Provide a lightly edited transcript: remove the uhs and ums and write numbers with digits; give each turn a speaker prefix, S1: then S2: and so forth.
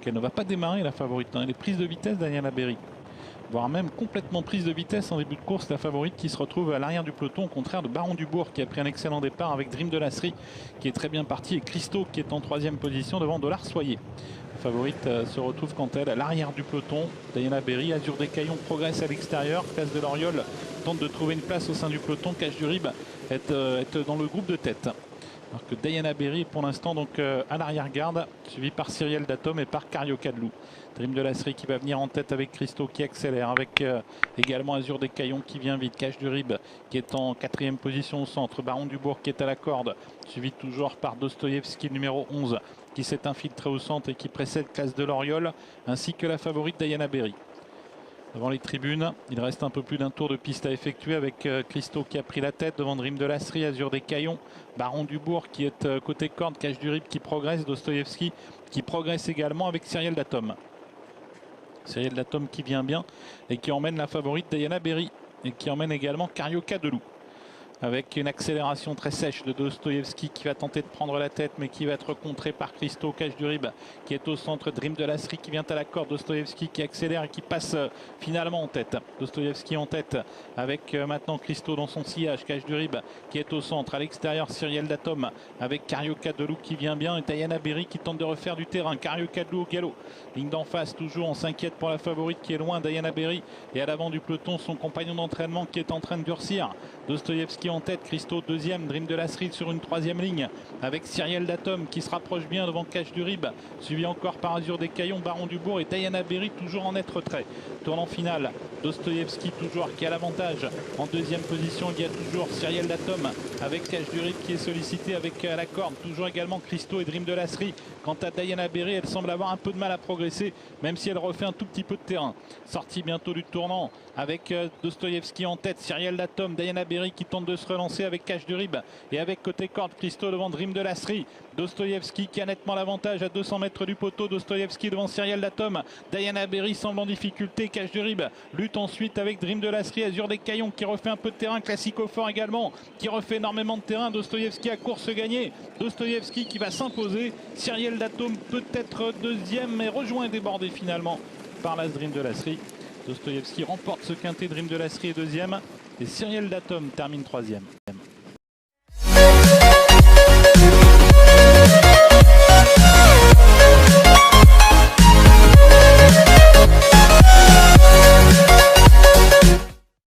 S1: qu'elle ne va pas démarrer la favorite. Elle est prise de vitesse, Diana Berry. Voire même complètement prise de vitesse en début de course, la favorite qui se retrouve à l'arrière du peloton, au contraire de Baron Dubourg qui a pris un excellent départ avec Dream de Lasserie qui est très bien parti et Christo qui est en 3e position devant Dollar Soyer. La favorite se retrouve quant à elle à l'arrière du peloton. Diana Berry, Azur des Caillons progresse à l'extérieur. Place de l'Oriole tente de trouver une place au sein du peloton. Cache du Rib est dans le groupe de tête. Alors que Diana Berry est pour l'instant donc à l'arrière-garde, suivi par Cyrielle Datom et par Carioca de Loup. Dream de Lasserie qui va venir en tête avec Christo qui accélère, avec également Azur des Caillons qui vient vite. Cache du Rib qui est en 4e position au centre. Baron Dubourg qui est à la corde, suivi toujours par Dostoïevski numéro 11 qui s'est infiltré au centre et qui précède Classe de l'Oriole, ainsi que la favorite Diana Berry. Devant les tribunes, il reste un peu plus d'un tour de piste à effectuer avec Christo qui a pris la tête devant Dream de Lasserie, Azur des Caillons, Baron Dubourg qui est côté corde, Cache du Rib qui progresse, Dostoïevski qui progresse également avec Cyrielle Datom. Cyrielle Datom qui vient bien et qui emmène la favorite Diana Berry et qui emmène également Carioca de Loup. Avec une accélération très sèche de Dostoïevski qui va tenter de prendre la tête mais qui va être contré par Christo. Cache du Rib qui est au centre, Dream de Lasserie qui vient à la corde, Dostoïevski qui accélère et qui passe finalement en tête. Dostoïevski en tête avec maintenant Christo dans son sillage. Cache du Rib qui est au centre, à l'extérieur Cyrielle Datom avec Carioca de Loup qui vient bien et Diana Berry qui tente de refaire du terrain. Carioca de Loup au galop, ligne d'en face toujours, on s'inquiète pour la favorite qui est loin, Diana Berry, et à l'avant du peloton son compagnon d'entraînement qui est en train de durcir. Dostoïevski en tête, Christo 2e, Dream de Lasserie sur une 3e ligne avec Cyrielle Datom qui se rapproche bien devant Cache du Rib, suivi encore par Azur des Caillons, Baron Dubourg et Diana Berry toujours en net retrait. Tournant final, Dostoïevski toujours qui a l'avantage. En 2e position, il y a toujours Cyrielle Datom avec Cache du Rib qui est sollicité avec la corde. Toujours également Christo et Dream de Lasserie. Quant à Diana Berry, elle semble avoir un peu de mal à progresser, même si elle refait un tout petit peu de terrain. Sortie bientôt du tournant avec Dostoïevski en tête, Cyrielle Datom, Diana Berry qui tente de se relancer avec Cache du Rib et avec côté corde Christo devant Dream de Lasserie. Dostoïevski qui a nettement l'avantage à 200 mètres du poteau. Dostoïevski devant Cyrielle Datom. Diana Berry semble en difficulté. Cache du Rib lutte ensuite avec Dream de Lasserie. Azur des Caillons qui refait un peu de terrain. Classico Fort également qui refait énormément de terrain. Dostoïevski à course gagnée. Dostoïevski qui va s'imposer. Cyrielle Datom peut-être 2e mais rejoint et débordé finalement par la Dream de Lasserie. Dostoïevski remporte ce quintet, Dream de Lasserie est 2e et Cyrielle Datom termine 3e.